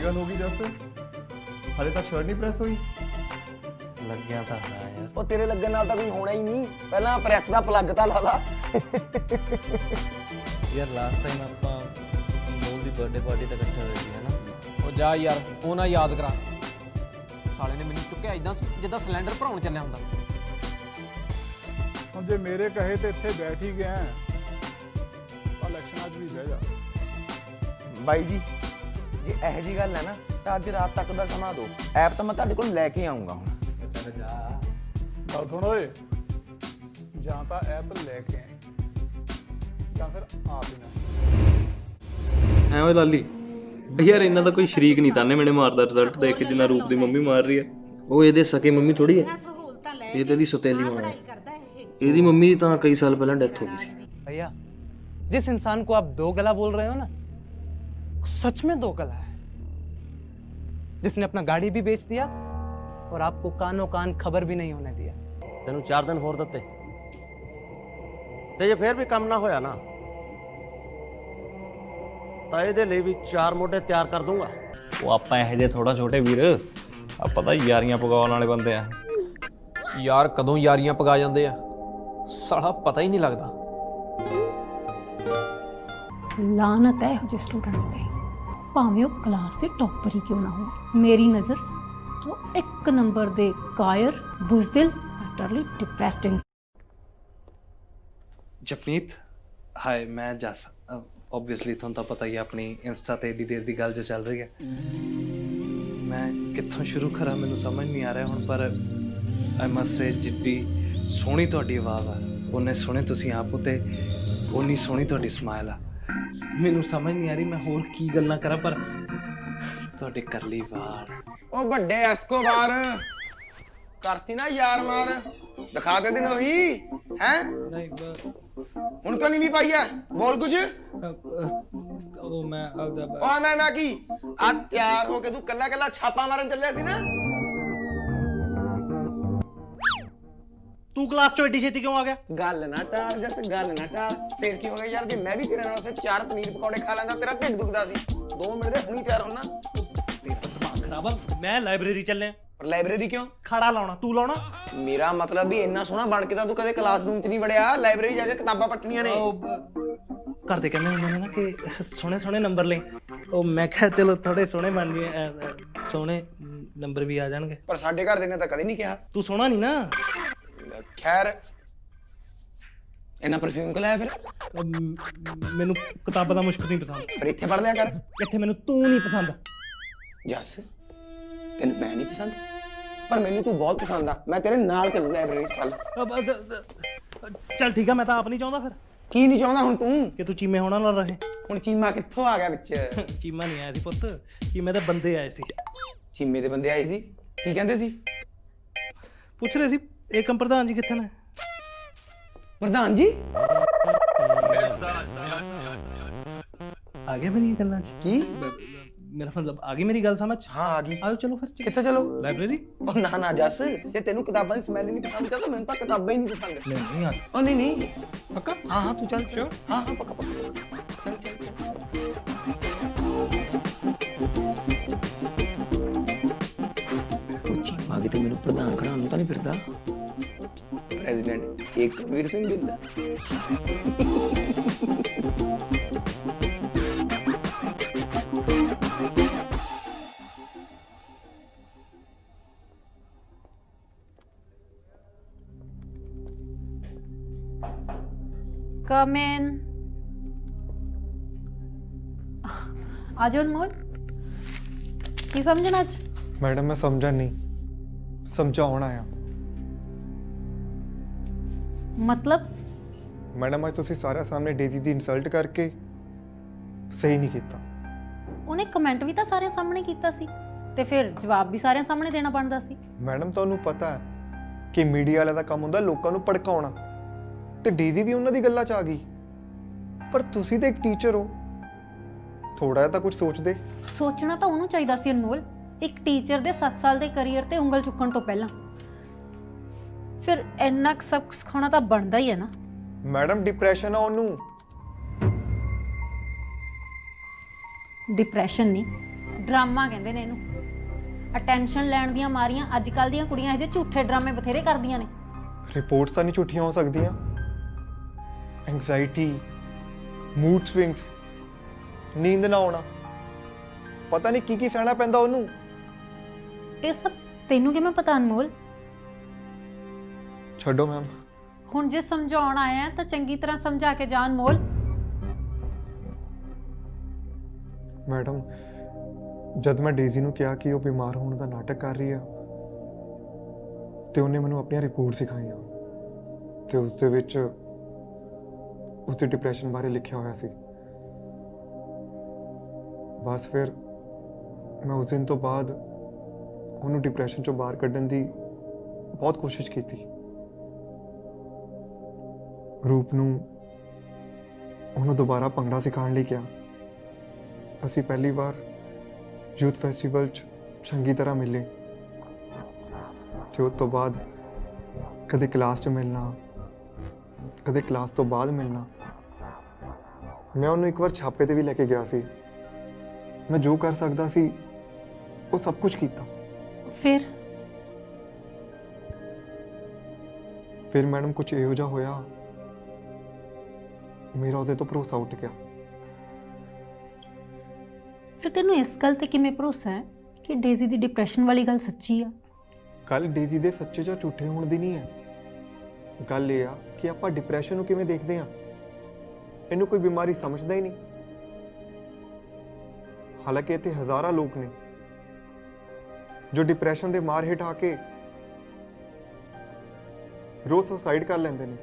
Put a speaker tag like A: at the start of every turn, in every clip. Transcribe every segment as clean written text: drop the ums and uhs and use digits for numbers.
A: गल होगी जैसे हाले तक शर्ट नहीं प्रेस हुई
B: ਲੱਗਿਆ ਤਾਂ ਹੈ ਯਾਰ।
C: ਉਹ ਤੇਰੇ ਲੱਗਣ ਨਾਲ ਤਾਂ ਕੋਈ ਹੋਣਾ ਹੀ ਨਹੀਂ। ਪਹਿਲਾਂ ਪ੍ਰੈਸ ਦਾ ਪਲੱਗ ਤਾਂ ਲਾ ਲਾ।
B: ਯਾਰ ਲਾਸਟ ਟਾਈਮ ਆਪਾਂ ਅਨਮੋਲ ਦੀ ਬਰਥਡੇ ਪਾਰਟੀ ਤੇ ਇਕੱਠੇ ਹੋਏ ਸੀ ਹਨਾ।
D: ਉਹ ਜਾ ਯਾਰ ਉਹ ਨਾ ਯਾਦ ਕਰਾ। ਸਾਲੇ ਨੇ ਮੈਨੂੰ ਚੁੱਕਿਆ ਇਦਾਂ ਜਿੱਦਾਂ ਸਿਲੰਡਰ ਭਰਾਉਣ ਚੱਲਿਆ ਹੁੰਦਾ।
A: ਹੁਣ ਜੇ ਮੇਰੇ ਕਹੇ ਤੇ ਇੱਥੇ ਬੈਠ ਹੀ ਗਿਆ ਤਾਂ ਇਲੈਕਸ਼ਨਾਂ 'ਚ ਵੀ ਬਹਿ ਜਾ।
C: ਬਾਈ ਜੀ ਜੇ ਇਹੋ ਜਿਹੀ ਗੱਲ ਹੈ ਨਾ ਤਾਂ ਅੱਜ ਰਾਤ ਤੱਕ ਦਾ ਸਮਾਂ ਦਿਓ। ਐਪ ਤਾਂ ਮੈਂ ਤੁਹਾਡੇ ਕੋਲ ਲੈ ਕੇ ਆਉਂਗਾ ਹੁਣ।
A: ਗੱਲ ਸੁਣ ਓਏ, ਜਾਂ ਤਾਂ ਐਪ ਲੈ ਕੇ ਆਏ ਜਾਂ ਫਿਰ ਆਪ ਹੀ ਨਾ।
E: ਐਵੇਂ ਲਾਲੀ ਯਾਰ ਇਹਨਾਂ ਦਾ ਕੋਈ ਸ਼ਰੀਕ ਨਹੀਂ ਤਾਨੇ ਮੈਨੇ ਮਾਰਦਾ ਰਿਜ਼ਲਟ ਦੇਖ ਕੇ ਜਿੰਨਾ ਰੂਪ ਦੀ ਮੰਮੀ ਮਾਰ ਰਹੀ ਹੈ। ਉਹ ਇਹਦੇ ਸਕੇ ਮੰਮੀ ਥੋੜੀ ਹੈ, ਇਹ ਤੇ ਇਹਦੀ ਸੁਤੇਲੀ ਮਾਂ ਹੈ। ਇਹਦੀ ਮੰਮੀ ਦੀ ਤਾਂ ਕਈ ਸਾਲ ਪਹਿਲਾਂ ਡੈਥ ਹੋ ਗਈ ਸੀ।
F: भैया जिस इंसान को आप दो गला बोल रहे हो ना, सच में दो गला है, जिसने अपना गाड़ी भी बेच दिया और आपको कानों कान खबर भी नहीं होने दिया।
G: तेन 4 दिन होर दिते ते जे फिर भी कम ना होया ना ਤਾਂ ਇਹਦੇ ਲਈ ਵੀ 4 ਮੋਢੇ ਤਿਆਰ ਕਰ ਦੂੰਗਾ।
E: ਉਹ ਆਪਾਂ ਇਹੋ ਜਿਹੇ ਥੋੜਾ ਛੋਟੇ ਵੀਰ, ਆਪਾਂ ਤਾਂ ਯਾਰੀਆਂ ਪਗਾਉਣ ਵਾਲੇ ਬੰਦੇ ਆ।
D: ਯਾਰ ਕਦੋਂ ਯਾਰੀਆਂ ਪਗਾ ਜਾਂਦੇ ਆ ਸਾਲਾ ਪਤਾ ਹੀ ਨਹੀਂ ਲੱਗਦਾ।
H: ਲਾਨਤ ਹੈ ਇਹੋ ਜਿਹੇ ਸਟੂਡੈਂਟਸ ਤੇ, ਭਾਵੇਂ ਉਹ ਕਲਾਸ ਦੇ ਟੌਪਰ ਹੀ ਕਿਉਂ ਨਾ ਹੋ। ਮੇਰੀ ਨਜ਼ਰ ਉਹ ਇੱਕ ਨੰਬਰ ਦੇ ਕਾਇਰ, ਬੁਜ਼ਦਿਲ, ਟੋਟਲੀ ਡਿਪਰੈਸਡ।
E: ਜਪਨੀਤ ਹਾਏ, ਮੈਂ ਜਸ ਓਬਵੀਅਸਲੀ ਤੁਹਾਨੂੰ ਤਾਂ ਪਤਾ ਹੀ ਆਪਣੀ ਇੰਸਟਾ ਤੇ ਏਡੀ ਦੇਰ ਦੀ ਗੱਲ ਜੋ ਚੱਲ ਰਹੀ ਹੈ। ਮੈਂ ਕਿੱਥੋਂ ਸ਼ੁਰੂ ਕਰਾਂ ਮੈਨੂੰ ਸਮਝ ਨਹੀਂ ਆ ਰਿਹਾ ਹੁਣ, ਪਰ ਆਈ ਮਸਟ ਸੇ ਜਿੱਡੀ ਸੋਹਣੀ ਤੁਹਾਡੀ ਆਵਾਜ਼ ਆ ਉਹਨੇ ਸੋਹਣੇ ਤੁਸੀਂ ਆਪ ਹੋ ਤੇ ਉਨੀ ਸੋਹਣੀ ਤੁਹਾਡੀ ਸਮਾਈਲ ਆ। ਮੈਨੂੰ ਸਮਝ ਨਹੀਂ ਆ ਰਹੀ ਮੈਂ ਹੋਰ ਕੀ ਗੱਲਾਂ ਕਰਾਂ, ਪਰ ਤੁਹਾਡੇ ਕਰਲੀ ਵਾਲ।
C: ਉਹ ਵੱਡੇ ਐਸਕੋਬਾਰ ਕਰਤੀ ਨਾ ਯਾਰ ਮਾਰ, ਦਿਖਾ ਦੇ ਦਿਨ ਉਹੀ ਹੈ। ਹੁਣ ਤਾਂ ਨਹੀਂ ਵੀ ਪਾਈ ਹੈ, ਬੋਲ ਕੁਝ।
E: ਉਹ ਮੈਂ
C: ਉਹ ਮੈਂ ਕੀ ਆ ਤਿਆਰ ਹੋ ਕੇ ਤੂੰ ਕੱਲਾ ਕੱਲਾ ਛਾਪਾ ਮਾਰਨ ਚੱਲਿਆ ਸੀ ਨਾ।
E: ਤੂੰ ਕਲਾਸ ਚੋਂ ਏਡੀ ਛੇਤੀ ਕਿਉਂ ਆ ਗਿਆ?
C: ਗੱਲ ਨਾ ਟਾਲ ਜਸ, ਗੱਲ ਨਾ ਟਾਲ। ਫੇਰ ਕੀ ਹੋ ਗਿਆ ਯਾਰ, ਜੇ ਮੈਂ ਵੀ ਤੇਰੇ ਨਾਲ ਸੇ 4 ਪਨੀਰ ਪਕੌੜੇ ਖਾ ਲੈਂਦਾ ਤੇਰਾ ਢਿੱਡ ਦੁਖਦਾ ਸੀ। 2 ਮਿੰਟ ਦੇ ਹੁਣੀ ਤਿਆਰ ਹੋਣਾ।
E: ਦਿਮਾਗ ਖਰਾਬ ਆ, ਮੈਂ ਲਾਇਬ੍ਰੇਰੀ ਚੱਲਿਆ।
C: ਪਰ ਲਾਇਬ੍ਰੇਰੀ ਕਿਉਂ?
E: ਖਾੜਾ ਲਾਉਣਾ, ਤੂੰ ਲਾਉਣਾ?
C: ਮੇਰਾ ਮਤਲਬ ਵੀ ਇੰਨਾ ਸੋਹਣਾ ਬਣ ਕੇ ਤਾਂ ਤੂੰ ਕਦੇ ਕਲਾਸਰੂਮ 'ਚ ਨਹੀਂ ਵੜਿਆ, ਲਾਇਬ੍ਰੇਰੀ ਜਾ ਕੇ ਕਿਤਾਬਾਂ ਪੱਟਣੀਆਂ ਨੇ।
E: ਘਰ ਦੇ ਕਹਿੰਦੇ ਹੁੰਦੇ ਨੇ ਨਾ ਕਿ ਸੋਹਣੇ ਸੋਹਣੇ ਨੰਬਰ ਲੈ। ਉਹ ਮੈਂ ਕਿਹਾ ਚਲੋ ਥੋੜੇ ਸੋਹਣੇ ਬਣ ਗਏ, ਸੋਹਣੇ ਨੰਬਰ ਵੀ ਆ ਜਾਣਗੇ।
C: ਪਰ ਸਾਡੇ ਘਰ ਦੇ ਨੇ ਤਾਂ ਕਦੇ ਨਹੀਂ ਕਿਹਾ।
E: ਤੂੰ ਸੋਹਣਾ ਨਹੀਂ ਨਾ।
C: ਖੈਰ ਇਹਨਾਂ ਪਰਫਿਊਮ ਕਿ ਲਾਇਆ ਫਿਰ?
E: ਮੈਨੂੰ ਕਿਤਾਬਾਂ ਦਾ ਮੁਸ਼ਕ ਨਹੀਂ ਪਸੰਦ।
C: ਪਰ ਇੱਥੇ ਪੜ ਲਿਆ ਕਰ।
E: ਇੱਥੇ ਮੈਨੂੰ ਤੂੰ ਨਹੀਂ ਪਸੰਦ।
C: ਜੱਸ ਤੈਨੂੰ ਮੈਂ ਨਹੀਂ ਪਸੰਦ, ਪਰ ਮੈਨੂੰ ਤੂੰ ਬਹੁਤ ਪਸੰਦ ਆ। ਮੈਂ ਤੇਰੇ ਨਾਲ ਚੱਲੂ ਲਾਇਬ੍ਰੇਰੀ। ਚੱਲ
E: ਚੱਲ ਠੀਕ ਆ, ਮੈਂ ਤਾਂ ਆਪ ਨਹੀਂ ਚਾਹੁੰਦਾ। ਫਿਰ
C: ਕੀ ਨਹੀਂ ਚਾਹੁੰਦਾ ਹੁਣ ਤੂੰ?
E: ਕਿ ਤੂੰ ਚੀਮੇ ਹੋਣਾ ਨਾ ਰਹੇ।
C: ਹੁਣ ਚੀਮਾ ਕਿੱਥੋਂ ਆ ਗਿਆ ਵਿੱਚ?
E: ਚੀਮਾ ਨਹੀਂ ਆਇਆ ਸੀ ਪੁੱਤ, ਚੀਮੇ ਦੇ ਬੰਦੇ ਆਏ ਸੀ।
C: ਚੀਮੇ ਦੇ ਬੰਦੇ ਆਏ ਸੀ, ਕੀ ਕਹਿੰਦੇ ਸੀ?
E: ਪੁੱਛ ਰਹੇ ਸੀ ਏਕਮ ਪ੍ਰਧਾਨ ਜੀ ਕਿੱਥੇ ਨੇ।
C: ਪ੍ਰਧਾਨ ਜੀ
E: ਆ ਗਿਆ ਮੇਰੀ ਗੱਲਾਂ 'ਚ?
C: ਕੀ
E: ਮੇਰਾ ਮਤਲਬ ਆ ਗਈ ਮੇਰੀ ਗੱਲ ਸਮਝ?
C: ਹਾਂ ਆ ਗਈ।
E: ਆਓ ਚਲੋ ਫਿਰ।
C: ਕਿੱਥੇ ਚਲੋ?
E: ਲਾਇਬ੍ਰੇਰੀ।
C: ਉਹ ਨਾ ਨਾ ਜੱਸ, ਜੇ ਤੈਨੂੰ ਕਿਤਾਬਾਂ ਦੀ ਸਮੈਲ ਨਹੀਂ ਪਸੰਦ ਜੱਸ, ਮੈਨੂੰ ਤਾਂ ਕਿਤਾਬਾਂ ਹੀ ਨਹੀਂ ਪਸੰਦ।
E: ਨਹੀਂ ਆ
C: ਉਹ ਨਹੀਂ ਨਹੀਂ
E: ਪੱਕਾ।
C: ਹਾਂ ਹਾਂ ਤੂੰ ਚੱਲ ਚੱਲ। ਹਾਂ ਹਾਂ ਪੱਕਾ ਪੱਕਾ ਚੱਲ ਚੱਲ ਚੀਮਾ ਕਿਤੇ ਮੈਨੂੰ ਪ੍ਰਧਾਨ ਖੜਾਉਣ ਨੂੰ ਤਾਂ ਨਹੀਂ ਫਿਰਦਾ? ਪ੍ਰੈਜ਼ੀਡੈਂਟ ਏਕਮਵੀਰ ਸਿੰਘ ਗਿੱਲ।
H: कम इन। आ जाओ अनमोल, की समझना आज?
I: मैडम मैं समझा नहीं, समझाउण आया।
H: मतलब
I: मैडम अज तुसीं सारे सामने डेजी दी इंसल्ट करके सही नहीं कीता।
H: ਉਹਨੇ ਕਮੈਂਟ ਵੀ ਤਾਂ ਸਾਰਿਆਂ ਸਾਹਮਣੇ ਕੀਤਾ ਸੀ ਤੇ ਫਿਰ ਜਵਾਬ ਵੀ ਸਾਰਿਆਂ ਸਾਹਮਣੇ ਦੇਣਾ ਬਣਦਾ ਸੀ।
I: मैडम ਤੁਹਾਨੂੰ ਪਤਾ ਹੈ ਕਿ ਮੀਡੀਆ ਵਾਲਿਆਂ ਦਾ ਕੰਮ ਹੁੰਦਾ ਲੋਕਾਂ ਨੂੰ ਭੜਕਾਉਣਾ, ਤੇ ਡੇਜ਼ੀ ਵੀ ਉਹਨਾਂ ਦੀ ਗੱਲਾਂ 'ਚ ਆ ਗਈ। ਪਰ ਤੁਸੀਂ ਤਾਂ ਇੱਕ ਟੀਚਰ ਹੋ, ਥੋੜਾ ਜਿਹਾ ਤਾਂ ਕੁਝ ਸੋਚਦੇ।
H: ਸੋਚਣਾ ਤਾਂ ਉਹਨੂੰ ਚਾਹੀਦਾ ਸੀ ਅਨਮੋਲ, ਇੱਕ ਟੀਚਰ ਦੇ 7 ਸਾਲ ਦੇ ਕੈਰੀਅਰ ਤੇ ਉਂਗਲ ਚੁੱਕਣ ਤੋਂ ਪਹਿਲਾਂ। ਫਿਰ ਇੰਨਾ ਕੁ ਸਬਕ ਸਿਖਾਉਣਾ ਤਾਂ ਬਣਦਾ ਹੀ ਹੈ ਨਾ।
I: ਮੈਡਮ ਡਿਪਰੈਸ਼ਨ ਆ ਉਹਨੂੰ।
H: ਡਿਪਰੈਸ਼ਨ ਨਹੀਂ, ਡਰਾਮਾ ਕਹਿੰਦੇ ਨੇ ਇਹਨੂੰ। ਅਟੈਂਸ਼ਨ ਲੈਣ ਦੀਆਂ ਮਾਰੀਆਂ ਅੱਜ ਕੱਲ੍ਹ ਦੀਆਂ ਕੁੜੀਆਂ ਇਹ ਜਿਹੇ ਝੂਠੇ ਡਰਾਮੇ ਬਥੇਰੇ ਕਰਦੀਆਂ ਨੇ।
I: ਰਿਪੋਰਟਸ ਤਾਂ ਨਹੀਂ ਝੂਠੀਆਂ ਹੋ ਸਕਦੀਆਂ। ਐਂਗਜ਼ਾਇਟੀ, ਮੂਡ ਸਵਿੰਗਸ, ਨੀਂਦ ਨਾ ਆਉਣਾ, ਪਤਾ ਨਹੀਂ ਕੀ ਸਹਿਣਾ ਪੈਂਦਾ ਉਹਨੂੰ।
H: ਇਹ ਸਭ ਤੈਨੂੰ ਕਿਵੇਂ ਪਤਾ ਅਨਮੋਲ?
I: ਛੱਡੋ ਮੈਮ।
H: ਹੁਣ ਜੇ ਸਮਝਾਉਣ ਆਇਆ ਤਾਂ ਚੰਗੀ ਤਰ੍ਹਾਂ ਸਮਝਾ ਕੇ ਜਾ ਅਨਮੋਲ।
I: ਮੈਡਮ, ਜਦ ਮੈਂ ਡੇਜ਼ੀ ਨੂੰ ਕਿਹਾ ਕਿ ਉਹ ਬਿਮਾਰ ਹੋਣ ਦਾ ਨਾਟਕ ਕਰ ਰਹੀ ਆ ਤੇ ਉਹਨੇ ਮੈਨੂੰ ਆਪਣੀਆਂ ਰਿਪੋਰਟ ਸਿਖਾਈਆਂ ਤੇ ਉਸ ਦੇ ਵਿੱਚ ਉਸਦੇ ਡਿਪਰੈਸ਼ਨ ਬਾਰੇ ਲਿਖਿਆ ਹੋਇਆ ਸੀ। ਬਸ ਫਿਰ ਮੈਂ ਉਸ ਦਿਨ ਤੋਂ ਬਾਅਦ ਉਹਨੂੰ ਡਿਪਰੈਸ਼ਨ ਚੋਂ ਬਾਹਰ ਕੱਢਣ ਦੀ ਬਹੁਤ ਕੋਸ਼ਿਸ਼ ਕੀਤੀ। ਰੂਪ ਨੂੰ ਉਹਨੂੰ ਦੁਬਾਰਾ ਭੰਗੜਾ ਸਿਖਾਉਣ ਲਈ ਕਿਹਾ। ਅਸੀਂ ਪਹਿਲੀ ਵਾਰ ਯੂਥ ਫੈਸਟੀਵਲ 'ਚ ਚੰਗੀ ਤਰ੍ਹਾਂ ਮਿਲੇ ਤੇ ਉਸ ਤੋਂ ਬਾਅਦ ਕਦੇ ਕਲਾਸ 'ਚ ਮਿਲਣਾ, ਕਦੇ ਕਲਾਸ ਤੋਂ ਬਾਅਦ ਮਿਲਣਾ। ਮੈਂ ਉਹਨੂੰ ਇੱਕ ਵਾਰ ਛਾਪੇ ਤੇ ਵੀ ਲੈ ਕੇ ਗਿਆ ਸੀ। ਮੈਂ ਜੋ ਕਰ ਸਕਦਾ ਸੀ ਉਹ ਸਭ ਕੁਝ ਕੀਤਾ। ਫਿਰ ਮੈਡਮ ਕੁਝ ਇਹੋ ਜਿਹਾ ਹੋਇਆ, ਮੇਰਾ ਉਹਦੇ ਤੋਂ ਭਰੋਸਾ ਉੱਠ ਗਿਆ।
H: ਫਿਰ ਤੈਨੂੰ ਇਸ ਗੱਲ ਤੇ ਕਿਵੇਂ ਭਰੋਸਾ ਹੈ ਕਿ ਡੇਜ਼ੀ ਦੀ ਡਿਪਰੈਸ਼ਨ ਵਾਲੀ ਗੱਲ ਸੱਚੀ ਆ?
I: ਗੱਲ ਡੇਜ਼ੀ ਦੇ ਸੱਚੇ ਜਾਂ ਝੂਠੇ ਹੋਣ ਦੀ ਨਹੀਂ ਹੈ। ਗੱਲ ਇਹ ਆ ਕਿ ਆਪਾਂ ਡਿਪਰੈਸ਼ਨ ਨੂੰ ਕਿਵੇਂ ਦੇਖਦੇ ਹਾਂ। ਇਹਨੂੰ ਕੋਈ ਬਿਮਾਰੀ ਸਮਝਦਾ ਹੀ ਨਹੀਂ। ਹਾਲਾਂਕਿ ਇੱਥੇ ਹਜ਼ਾਰਾਂ ਲੋਕ ਨੇ ਜੋ ਡਿਪਰੈਸ਼ਨ ਦੇ ਮਾਰ ਹੇਠ ਆ ਕੇ ਰੋਜ਼ ਸੁਸਾਈਡ ਕਰ ਲੈਂਦੇ ਨੇ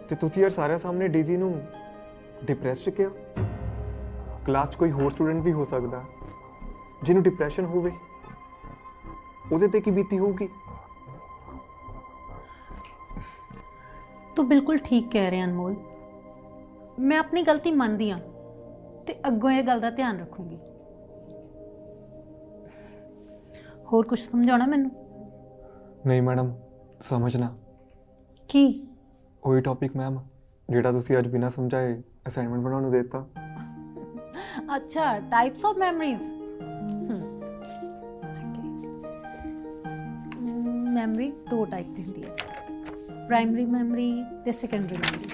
I: ਤੇ ਤੁਸੀਂ ਯਾਰ ਸਾਰਿਆਂ ਸਾਹਮਣੇ ਡੇਜ਼ੀ ਨੂੰ ਡਿਪਰੈਸਡ ਕਿਹਾ। ਕਲਾਸ 'ਚ ਕੋਈ ਹੋਰ ਸਟੂਡੈਂਟ ਵੀ ਹੋ ਸਕਦਾ ਜਿਹਨੂੰ ਡਿਪਰੈਸ਼ਨ ਹੋਵੇ, ਉਹਦੇ ਤੇ ਕੀ ਬੀਤੀ ਹੋਊਗੀ।
H: ਤੂੰ ਬਿਲਕੁਲ ਠੀਕ ਕਹਿ ਰਿਹਾ ਅਨਮੋਲ। ਮੈਂ ਆਪਣੀ ਗਲਤੀ ਮੰਨਦੀ ਹਾਂ ਤੇ ਅੱਗੋਂ ਇਹ ਗੱਲ ਦਾ ਧਿਆਨ ਰੱਖੂੰਗੀ। ਹੋਰ ਕੁਝ ਸਮਝਾਉਣਾ ਮੈਨੂੰ?
I: ਨਹੀਂ ਮੈਡਮ, ਸਮਝਣਾ
H: ਕੀ?
I: ਉਹੀ ਟੌਪਿਕ ਮੈਮ ਜਿਹੜਾ ਤੁਸੀਂ ਅੱਜ ਬਿਨਾਂ ਸਮਝਾਏ ਅਸਾਈਨਮੈਂਟ ਬਣਾਉਣ ਨੂੰ ਦੇ ਦਿੱਤਾ।
H: ਅੱਛਾ, ਟਾਈਪਸ ਆਫ ਮੈਮਰੀਜ਼। ਮੈਮਰੀ ਦੋ ਟਾਈਪ ਦੀ ਹੁੰਦੀ ਹੈ, ਪ੍ਰਾਇਮਰੀ ਮੈਮਰੀ ਤੇ ਸੈਕੰਡਰੀ ਮੈਮਰੀ।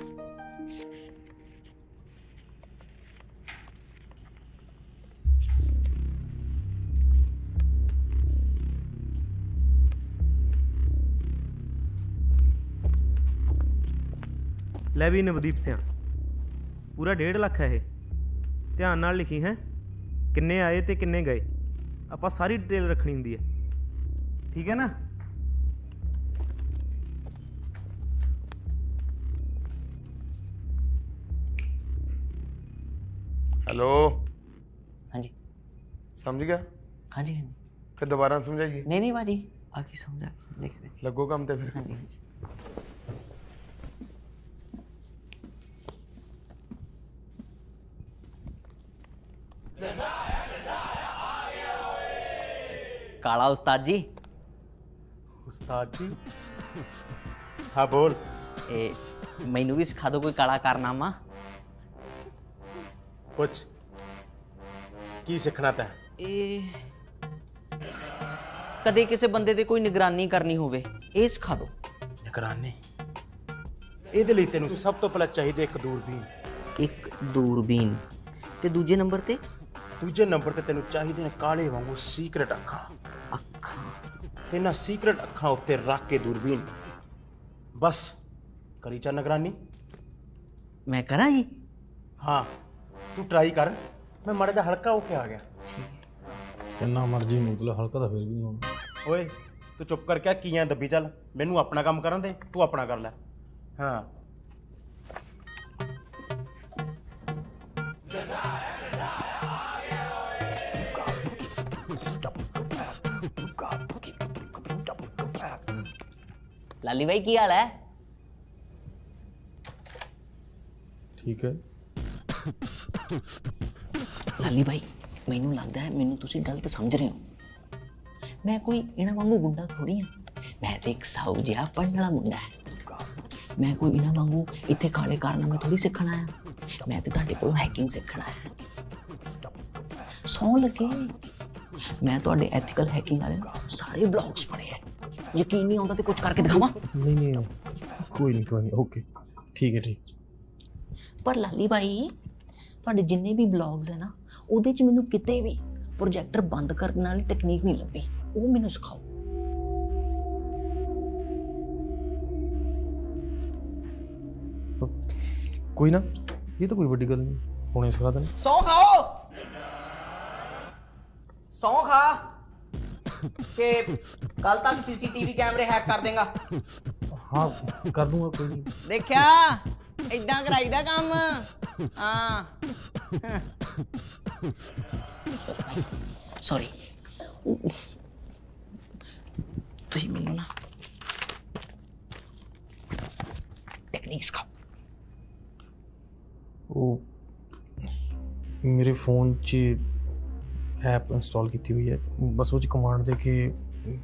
B: ਲੈ ਵੀ ਨਵਦੀਪ ਸਿਆ, ਪੂਰਾ 1.5 ਲੱਖ ਹੈ ਇਹ। ਧਿਆਨ ਨਾਲ ਲਿਖੀ ਹੈ, ਕਿੰਨੇ ਆਏ ਤੇ ਕਿੰਨੇ ਗਏ। ਆਪਾਂ ਸਾਰੀ ਡਿਟੇਲ ਰੱਖਣੀ ਹੁੰਦੀ ਹੈ, ਠੀਕ ਹੈ ਨਾ?
C: हेलो।
J: हाँ जी।
C: समझ गया?
J: हाँ जी।
C: फिर दोबारा समझाइए।
J: नहीं भाजी, बाकी समझा देख रहे।
C: लगो काम ते फिर।
J: हाँ जी हाँ जी। काला उस्ताद जी।
G: उस्ताद जी? हाँ बोल।
J: मैनू भी सिखा दो कोई काला कारनामा।
G: कुछ की सीखना तै?
J: कदे किसी बंदे ते कोई निगरानी करनी होवे, ये सिखा दो।
G: निगरानी? ਇਹਦੇ ਲਈ ਤੈਨੂੰ ਸਭ ਤੋਂ ਪਹਿਲਾਂ ਚਾਹੀਦੀ ਇੱਕ ਦੂਰਬੀਨ।
J: ਇੱਕ ਦੂਰਬੀਨ ਤੇ ਦੂਜੇ ਨੰਬਰ ਤੇ?
G: ਦੂਜੇ ਨੰਬਰ ਤੇ ਤੈਨੂੰ ਚਾਹੀਦੇ ਨੇ ਕਾਲੇ ਵਾਂਗੂ ਸੀਕ੍ਰੇਟ ਅੱਖਾਂ। ਤੇ ਨਾ ਸੀਕ੍ਰੇਟ ਅੱਖਾਂ ਉੱਤੇ ਰੱਖ ਕੇ ਦੂਰਬੀਨ ਬਸ ਕਰੀ ਚਾ ਨਿਗਰਾਨੀ।
J: ਮੈਂ ਕਰਾਂ ਜੀ?
G: ਹਾਂ ਤੂੰ ਟਰਾਈ ਕਰ। ਮੈਂ ਮਾੜਾ ਜਿਹਾ ਹਲਕਾ ਹੋ ਕੇ ਆ ਗਿਆ।
K: ਕਿੰਨਾ ਮਰਜੀ ਮਤਲਬ ਹਲਕਾ ਤਾਂ ਫਿਰ ਵੀ ਨਹੀਂ ਹੋਣਾ।
G: ਓਏ ਤੂੰ ਚੁੱਪ ਕਰਕੇ ਕੀਆਂ ਦੱਬੀ ਚੱਲ, ਮੈਨੂੰ ਆਪਣਾ ਕੰਮ ਕਰਨ ਦੇ, ਤੂੰ ਆਪਣਾ ਕਰ ਲੈ। ਹਾਂ
J: ਲਾਲੀ ਬਾਈ ਕੀ ਹਾਲ ਹੈ?
K: ਠੀਕ ਹੈ।
J: ਲਾਲੀ ਬਾਈ ਮੈਨੂੰ ਲੱਗਦਾ ਹੈ ਮੈਨੂੰ ਤੁਸੀਂ ਗਲਤ ਸਮਝ ਰਹੇ ਹੋ। ਮੈਂ ਕੋਈ ਇਹਨਾਂ ਵਾਂਗੂ ਗੁੰਡਾ ਥੋੜੀ ਹਾਂ। ਮੈਂ ਤੇ ਇੱਕ ਸਾਊ ਜਿਹਾ ਪੜ੍ਹਨ ਵਾਲਾ ਮੁੰਡਾ ਹੈ। ਮੈਂ ਕੋਈ ਇਹਨਾਂ ਵਾਂਗੂ ਇੱਥੇ ਕਾਲੇ ਕਾਰਨਾਮੇ ਥੋੜੀ ਸਿੱਖਣ ਆਇਆ। ਮੈਂ ਤੇ ਤੁਹਾਡੇ ਕੋਲ ਹੈਕਿੰਗ ਸਿੱਖਣ ਆਇਆ। ਸੌ ਲੱਗੇ ਮੈਂ ਤੁਹਾਡੇ ਐਥੀਕਲ ਹੈਕਿੰਗ ਵਾਲੇ ਨਾ ਸਾਰੇ ਬਲੌਗਸ ਪੜ੍ਹੇ ਐ। ਯਕੀਨ ਨਹੀਂ ਆਉਂਦਾ ਤੇ ਕੁਝ ਕਰਕੇ ਦਿਖਾਵਾਂ?
K: ਨਹੀਂ ਕੋਈ ਨਹੀਂ ਓਕੇ ਠੀਕ ਹੈ ਠੀਕ।
J: ਪਰ ਲਾਲੀ ਬਾਈ ਤੁਹਾਡੇ ਜਿੰਨੇ ਵੀ ਬਲੌਗਸ ਹੈ ਨਾ ਉਹਦੇ 'ਚ ਮੈਨੂੰ ਕਿਤੇ ਵੀ ਪ੍ਰੋਜੈਕਟਰ ਬੰਦ ਕਰਨ ਵਾਲੀ ਟੈਕਨੀਕ ਨਹੀਂ ਲੱਭੀ। ਉਹ ਮੈਨੂੰ ਸਿਖਾਓ।
K: ਕੋਈ ਨਾ, ਇਹ ਤਾਂ ਕੋਈ ਵੱਡੀ ਗੱਲ ਨਹੀਂ, ਹੁਣੇ ਸਿਖਾ ਦੇਣਾ।
C: सौ खाओ, सौ खा के कल तक सीसीटीवी कैमरे हैक कर देगा।
K: हाँ कर दूंगा, कोई नहीं।
C: देखा इदां कराईदा काम। हाँ
J: ਸੌਰੀ ਤੁਸੀਂ ਮੈਨੂੰ ਨਾ ਟੈਕਨੀਕ ਸਿਖਾਓ।
K: ਉਹ ਮੇਰੇ फ़ोन 'ਚ ऐप इंस्टॉल की हुई है, बस वो कमांड दे के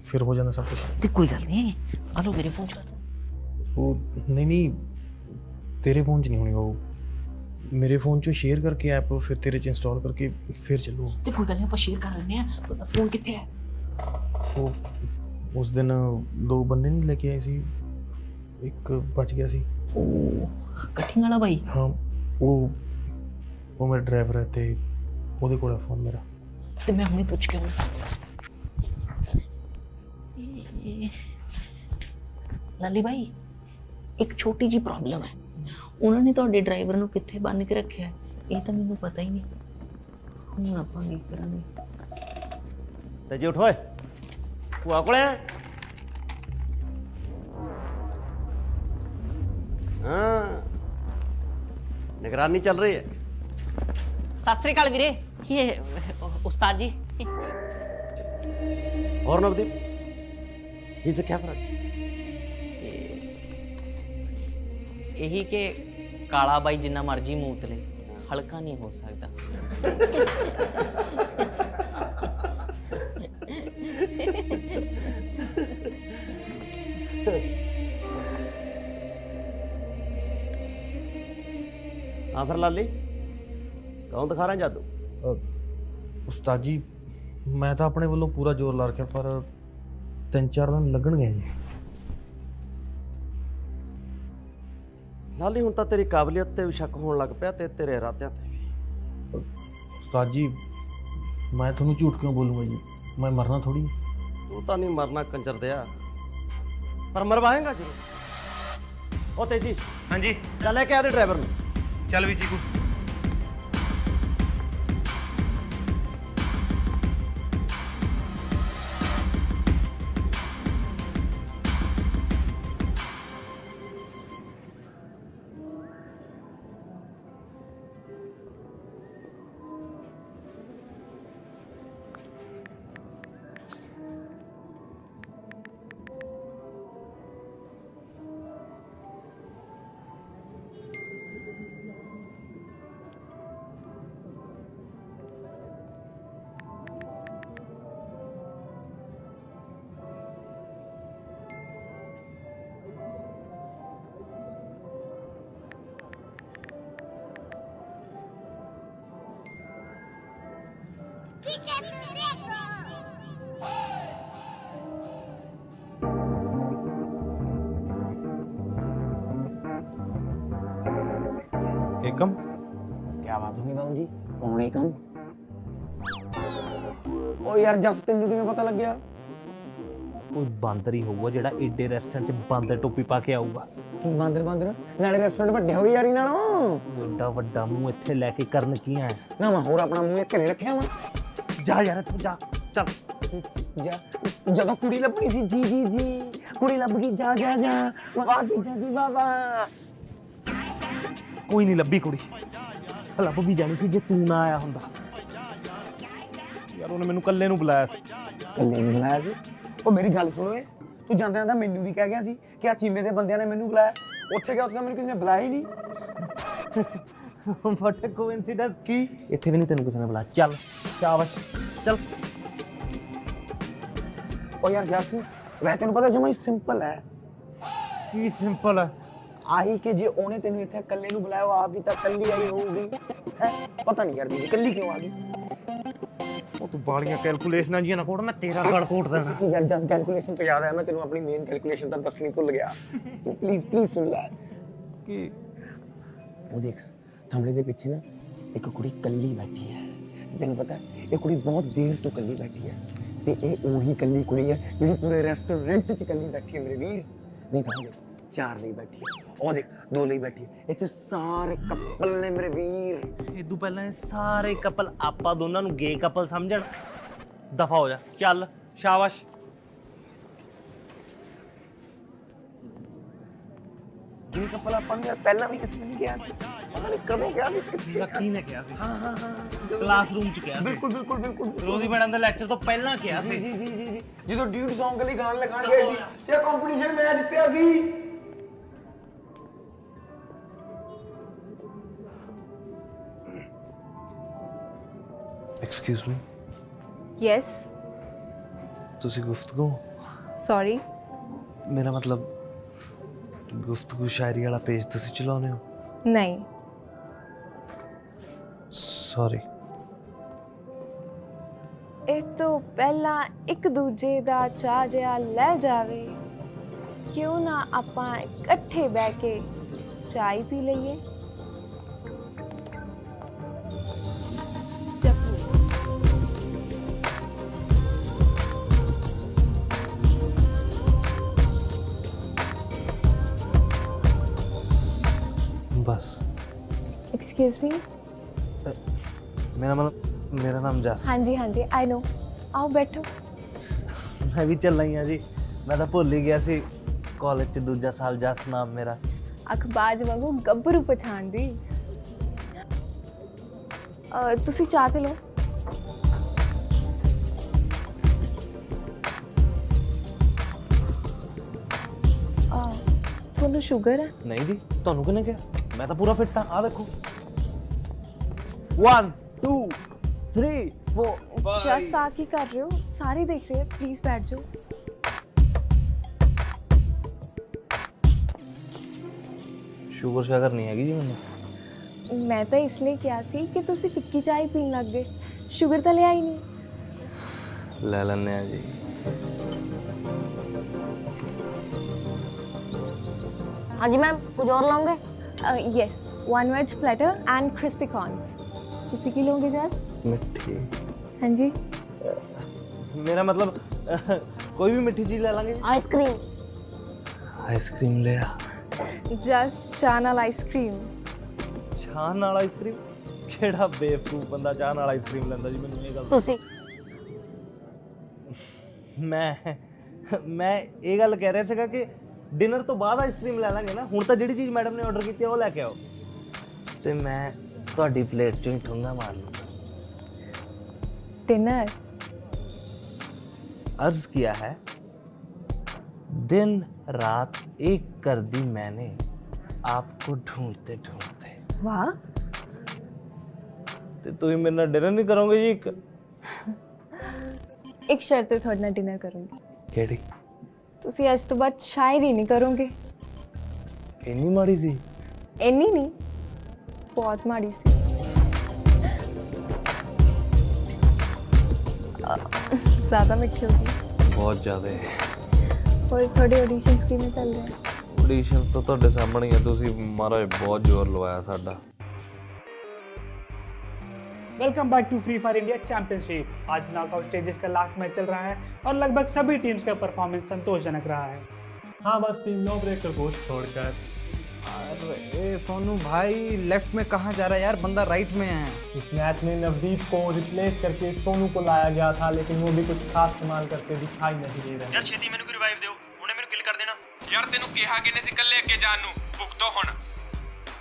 K: फिर हो जाना सब कुछ।
J: ਤੇ ਕੋਈ ਗੱਲ ਨਹੀਂ, ਆ ਲਓ ਮੇਰੇ ਫੋਨ 'ਚ ਕਰ ਦਿਓ।
K: वो नहीं तेरे फ़ोन 'ਚ नहीं होनी, वो मेरे फ़ोन 'चों शेयर करके ऐप फिर तेरे 'ਚ इंस्टॉल करके फिर चलू।
J: ਤੇ ਕੋਈ ਗੱਲ ਨਹੀਂ, ਆਪਾਂ ਸ਼ੇਅਰ ਕਰ ਲੈਂਦੇ ਆ। ਤੁਹਾਡਾ ਫੋਨ ਕਿੱਥੇ ਹੈ?
K: वो उस दिन दो बंदे नहीं लेके आए सी, एक बच गया सी।
J: ਉਹ ਕਟਿੰਗ ਵਾਲਾ ਬਾਈ?
K: हाँ वो मेरा ड्राइवर है ते ਉਹਦੇ ਕੋਲ फ़ोन मेरा।
J: ਤੇ ਮੈਂ ਹੁਣੇ ਪੁੱਛ ਕੇ ਆਉਣਾ। ਲਾਲੀ ਬਾਈ ਇੱਕ ਛੋਟੀ ਜੀ ਪ੍ਰੋਬਲਮ ਹੈ। ਉਹਨਾਂ ਨੇ ਤੁਹਾਡੇ ਡਰਾਈਵਰ ਨੂੰ ਕਿੱਥੇ ਬੰਨ ਕੇ ਰੱਖਿਆ ਇਹ ਤਾਂ ਮੈਨੂੰ ਪਤਾ ਹੀ ਨਹੀਂ। ਹੁਣ ਆਪਾਂ ਕੀ ਕਰਾਂਗੇ?
G: ਤੇ ਜੀ ਉੱਠ ਓਏ, ਭੂਆ ਕੋਲੇ ਆ। हाँ निगरानी चल रही है।
J: ਸਤਿ ਸ੍ਰੀ ਅਕਾਲ ਵੀਰੇ। ਇਹ ਉਸਤਾਦ ਜੀ।
G: और नवदीप, इसे क्या फर्क?
J: ਇਹੀ ਕਿ ਕਾਲਾ ਬਾਈ ਜਿੰਨਾ ਮਰਜੀ ਮੂਤ ਲੇ ਹਲਕਾ ਨਹੀਂ ਹੋ ਸਕਦਾ।
G: हाँ फिर लाली, कौन दिखा रहे हैं जादू?
K: ਉਸਤਾਦ ਜੀ ਮੈਂ ਤਾਂ ਆਪਣੇ ਵੱਲੋਂ ਪੂਰਾ ਜ਼ੋਰ ਲਾ ਰੱਖਿਆ, ਪਰ 3-4 ਦਿਨ ਲੱਗਣਗੇ ਜੀ।
G: लाली हुण तां तेरी काबलियत ते भी शक होण लग पिया ते तेरे इरादियां ते भी।
K: ਉਸਤਾਦ ਜੀ मैं ਤੁਹਾਨੂੰ ਝੂਠ ਕਿਉਂ ਬੋਲੂੰਗਾ ਜੀ, मैं मरना थोड़ी।
G: तू तो नहीं मरना कंजर दिया, पर मरवाएगा जरूर। ओ तेजी,
B: हाँ जी
G: चल लेके आ दे ड्राइवर ਨੂੰ।
B: ਚੱਲ ਵੀ ਚੀਕੂ।
K: एकम
C: क्या बात हुई बाबू जी? कौन है कम? ओ यार जस तेनू किवें पता लग गया?
B: ਕੋਈ ਬਾਂਦਰ ਹੀ ਹੋਊਗਾ ਜਿਹੜਾ ਏਡੇ ਰੈਸਟੋਰੈਂਟ 'ਚ ਬਾਂਦਰ ਟੋਪੀ ਪਾ ਕੇ ਆਊਗਾ।
C: ਕੀ ਬਾਂਦਰ ਨਾਲੇ ਰੈਸਟੋਰੈਂਟ ਵੱਡੇ ਹੋ ਗਏ ਯਾਰੀ ਨਾਲੋਂ।
B: ਏਡਾ ਵੱਡਾ ਮੂੰਹ ਇੱਥੇ ਲੈ ਕੇ ਕਰਨ ਕੀ ਆਇਆ?
C: ਨਾ ਮੈਂ ਹੋਰ ਆਪਣਾ ਮੂੰਹ ਘਰੇ ਰੱਖਿਆ ਵਾ।
B: ਜਾ ਯਾਰ ਇੱਥੋਂ ਜਾ, ਚੱਲ।
C: ਜਦੋਂ ਕੁੜੀ ਲੱਭਣੀ ਸੀ ਜੀ ਜੀ ਜੀ, ਕੁੜੀ ਲੱਭ ਗਈ ਜਾ ਜਾ ਜਾ, ਵਾਹ ਜੀ ਜਾ ਜੀ ਵਾਹ ਵਾਹ।
B: ਕੋਈ ਨਹੀਂ ਲੱਭੀ ਕੁੜੀ, ਲੱਭ ਵੀ ਜਾਣੀ ਸੀ ਜੇ ਤੂੰ ਨਾ ਆਇਆ ਹੁੰਦਾ। ਯਾਰ ਉਹਨੇ ਮੈਨੂੰ ਇਕੱਲੇ ਨੂੰ ਬੁਲਾਇਆ ਸੀ।
C: ਕੱਲੇ ਨੂੰ ਬੁਲਾਇਆ ਸੀ? ਉਹ ਮੇਰੀ ਗੱਲ ਸੁਣੋ ਏ, ਤੂੰ ਜਾਂਦਾ ਜਾਂਦਾ ਮੈਨੂੰ ਵੀ ਕਹਿ ਗਿਆ ਸੀ ਕਿ ਆ ਚੀਮੇ ਦੇ ਬੰਦਿਆਂ ਨੇ ਮੈਨੂੰ ਬੁਲਾਇਆ। ਉੱਥੇ ਗਿਆ, ਉੱਥੇ ਤਾਂ ਮੈਨੂੰ ਕਿਸੇ ਨੇ ਬੁਲਾਇਆ ਹੀ ਨਹੀਂ।
B: ਵਾਟ ਅ ਕੋਇਨਸੀਡੈਂਸ।
C: ਕੀ
B: ਇੱਥੇ ਵੀ ਨਹੀਂ ਤੈਨੂੰ ਕਿਸੇ ਨੇ ਬੁਲਾਇਆ। ਚੱਲ ਸ਼ਾਬਾਸ਼ ਚੱਲ।
C: ਉਹ ਯਾਰ ਜੱਸ, ਵੈਸੇ ਤੈਨੂੰ ਪਤਾ ਜਮਾ ਹੀ ਸਿੰਪਲ ਹੈ।
B: ਕੀ ਸਿੰਪਲ ਹੈ?
C: ਆਹੀ ਕਿ ਜੇ ਉਹਨੇ ਤੈਨੂੰ ਇੱਥੇ ਇਕੱਲੇ ਨੂੰ ਬੁਲਾਇਆ, ਉਹ ਆਪ ਵੀ ਤਾਂ ਇਕੱਲੀ ਆਈ ਹੋਊਗੀ। ਹੈ ਪਤਾ ਨਹੀਂ ਯਾਰ, ਦੀਦੀ ਇਕੱਲੀ ਕਿਉਂ ਆ ਗਈ?
K: ਉਹ ਤੂੰ ਬਾਲੀਆਂ ਕੈਲਕੂਲੇਸ਼ਨਾਂ ਜੀਆਂ ਨਾ ਕੋਟ, ਮੈਂ ਤੇਰਾ ਗਲ ਕੋਟ ਦੇਣਾ।
C: यार जस्ट कैलकुलेशन तो याद है, मैं तेनों अपनी मेन कैलकुलेशन तो दसनी भुल गया। प्लीज प्लीज सुन ले
K: ਕਿ
C: वो देख थमले दे पीछे ना एक कुड़ी कल्ली बैठी है। तेन पता है ये कुड़ी बहुत देर तो कल्ली बैठी है ते ये वही कल्ली कुड़ी है ਜਿਹੜੀ पूरे रेस्टोरेंट च कल्ली बैठी है मेरे वीर। नहीं कहा देख 4 ਲਈ बैठी है, और देख 2 ਲਈ बैठी है, ਇੱਥੇ ਸਾਰੇ ਕਪਲ ਨੇ ਮੇਰੇ ਵੀਰ।
B: ਇਦੋਂ ਪਹਿਲਾਂ ਇਹ ਸਾਰੇ ਕਪਲ ਆਪਾਂ ਦੋਨਾਂ ਨੂੰ ਗੇ ਕਪਲ ਸਮਝਣ। ਦਫਾ ਹੋ ਜਾ, ਚੱਲ ਸ਼ਾਬਾਸ਼।
C: ਗੇ ਕਪਲ ਆਪਾਂ ਨੂੰ ਪਹਿਲਾਂ ਵੀ ਕਿਸੇ ਨੇ ਕਿਹਾ ਸੀ, ਪਤਾ ਨਹੀਂ ਕਦੋਂ ਕਿਹਾ ਸੀ, ਕਿੱਥੇ
B: ਲੱਕੀ ਨੇ ਕਿਹਾ ਸੀ। ਹਾਂ ਕਲਾਸਰੂਮ ਚ ਕਿਹਾ ਸੀ।
C: ਬਿਲਕੁਲ ਬਿਲਕੁਲ ਬਿਲਕੁਲ
B: ਰੋਜ਼ੀ ਮੈਡਮ ਦੇ ਲੈਕਚਰ ਤੋਂ ਪਹਿਲਾਂ ਕਿਹਾ ਸੀ।
C: ਜੀ ਜੀ ਜੀ ਜੀ ਜਦੋਂ ਡਿਊਟ Song ਲਈ ਗਾਣ ਲਿਖਾਣ ਗਏ ਸੀ ਤੇ ਕੰਪੀਟੀਸ਼ਨ ਮੈਂ ਜਿੱਤਿਆ ਸੀ।
E: ਐਕਸਕਿਊਜ਼ ਮੀ,
L: यस
E: ਤੁਸੀਂ ਗੁਫ਼ਤਗੂ?
L: सॉरी
E: ਮੇਰਾ ਮਤਲਬ ਗੁਫ਼ਤਗੂ ਸ਼ਾਇਰੀ ਵਾਲਾ ਪੇਜ ਤੁਸੀਂ ਚਲਾਉਂਦੇ ਹੋ?
L: नहीं
E: ਸੌਰੀ।
L: ਇਹ ਤੋਂ ਪਹਿਲਾਂ ਇੱਕ ਦੂਜੇ ਦਾ ਚਾਹ ਜਿਹਾ ਲੈ ਜਾਵੇ, ਕਿਉਂ ਨਾ ਆਪਾਂ ਇਕੱਠੇ ਬਹਿ ਕੇ ਚਾਹ ਪੀ ਲਈਏ।
E: बस
L: एक्सक्यूज मी।
E: मेरा नाम जस।
L: हाँ जी आई नो, आओ बैठो।
B: ਮੈਂ ਵੀ ਚੱਲਾਂ ਹੀ ਆ ਜੀ, ਮੈਂ ਤਾਂ ਭੁੱਲ ਹੀ ਗਿਆ ਸੀ ਕਾਲਜ ਚ ਦੂਜਾ ਸਾਲ ਜਸ ਨਾਮ ਮੇਰਾ।
L: ਅਖਬਾਜ ਵਾਂਗੂ ਗੱਭਰੂ ਪਛਾਣ ਦੀ। ਤੁਸੀਂ ਚਾਹ ਤੇ ਲਓ। ਤੁਹਾਨੂੰ ਸ਼ੂਗਰ ਹੈ?
B: ਨਹੀਂ ਜੀ, ਤੁਹਾਨੂੰ ਕਿਹਨੇ ਕਿਹਾ? ਮੈਂ ਤਾਂ ਪੂਰਾ ਫਿੱਟ ਆ। ਆ ਦੇਖੋ 1 2 3 4
L: जस आ की कर रहे हो, सारे देख रहे हैं, प्लीज बैठ जाओ।
B: ਸ਼ੂਗਰ ਸ਼ਾਗਰ ਨਹੀਂ ਹੈਗੀ ਜੀ ਮੈਨੂੰ।
L: ਮੈਂ ਤਾਂ ਇਸ ਲਈ ਕਿਹਾ ਸੀ ਕਿ ਤੁਸੀਂ ਫਿੱਕੀ ਚਾਹ ਹੀ ਪੀਣ ਲੱਗ ਗਏ, ਸ਼ੂਗਰ ਤਾਂ ਲਿਆ ਹੀ ਨਹੀਂ।
B: ਲੈ ਲੈਣੇ ਆ ਜੀ।
L: हाँ जी मैम, कुछ और लोगे? Yes, 1 veg platter and crispy corns. किसी की लोगे जस?
B: ਮਿੱਠੀ?
L: हाँ जी।
B: ਮੇਰਾ ਮਤਲਬ ਕੋਈ ਵੀ ਮਿੱਠੀ ਚੀਜ਼ ਲੈ ਲਾਂਗੇ।
L: आइसक्रीम।
B: ਆਈਸਕ੍ਰੀਮ ਲਿਆ।
L: जस चाह नाल आइसक्रीम।
B: ਚਾਹ ਨਾਲ ਆਈਸਕ੍ਰੀਮ? ਕਿਹੜਾ ਬੇਵਕੂਫ ਬੰਦਾ ਚਾਹ ਨਾਲ ਆਈਸਕ੍ਰੀਮ ਲੈਂਦਾ ਜੀ, ਮੈਨੂੰ ਇਹ ਗੱਲ
L: ਤੁਸੀਂ
B: ਮੈਂ ਇਹ ਗੱਲ ਕਹਿ ਰਿਹਾ ਸੀਗਾ ਕਿ ਡਿਨਰ ਤੋਂ ਬਾਅਦ ਆਈਸਕ੍ਰੀਮ ਲੈ ਲਾਂਗੇ ਨਾ। ਹੁਣ ਤਾਂ ਜਿਹੜੀ ਚੀਜ਼ ਮੈਡਮ ਨੇ ਆਰਡਰ ਕੀਤੀ ਹੈ ਉਹ ਲੈ ਕੇ ਆਓ, ਤੇ ਮੈਂ ਤੁਹਾਡੀ ਪਲੇਟ ਚੋਂ ਹੀ ਠੁੰਗਾ ਮਾਰ ਲੂੰਗਾ।
L: डिनर?
B: अर्ज किया है दिन रात एक कर दी मैंने आपको ढूंढते ढूंढते।
L: वाह।
B: ਤੇ ਤੁਸੀਂ ਮੇਰੇ ਨਾਲ ਡਿਨਰ ਨਹੀਂ ਕਰੋਗੇ ਜੀ?
L: एक शर्त है, थोड़ा ना डिनर करूंगी।
B: ਕਿਹੜੀ?
L: ਤੁਸੀਂ ਅੱਜ ਤੋਂ ਬਾਅਦ ਸ਼ਾਇਰੀ ਨਹੀਂ ਕਰੋਗੇ।
B: ਇੰਨੀ ਮਾੜੀ ਸੀ?
L: ਇੰਨੀ ਨਹੀਂ, ਬਹੁਤ ਮਾੜੀ ਸੀ। ज़्यादा मीठी होगी।
B: ਬਹੁਤ ਜ਼ਿਆਦਾ।
L: और थोड़े ऑडिशंस किਵੇਂ ਚੱਲ ਰਹੇ हैं?
B: ਆਡੀਸ਼ਨ ਤਾਂ ਤੁਹਾਡੇ ਸਾਹਮਣੇ ਹੀ ਆ, ਤੁਸੀਂ ਮਹਾਰਾਜ ਬਹੁਤ ਜ਼ੋਰ ਲਵਾਇਆ ਸਾਡਾ।
M: Welcome back to free fire India championship. आज नॉकआउट स्टेजेस का लास्ट मैच चल रहा है और लगभग सभी टीम्स का परफॉर्मेंस संतोषजनक रहा है।
A: हाँ, बस टीम नो ब्रेकर को छोड़कर।
F: अरे सोनू भाई, लेफ्ट में कहाँ जा रहा है यार, बंदा राइट में है।
A: इस मैच में नवदीप को रिप्लेस करके सोनू को लाया गया था, लेकिन वो भी कुछ खास कमाल करके दिखाई नहीं दे रहा।
K: ਯਾਰ ਛੇਤੀ ਮੈਨੂੰ ਕੋਈ ਰਿਵਾਈਵ ਦਿਓ, ਉਹਨੇ ਮੈਨੂੰ ਕਿਲ ਕਰ ਦੇਣਾ।
C: ਯਾਰ ਤੈਨੂੰ ਕਿਹਾ ਕਿਨੇ ਸੀ ਇਕੱਲੇ ਅੱਗੇ ਜਾਣ ਨੂੰ, ਭੁਗਤੋ ਹੁਣ।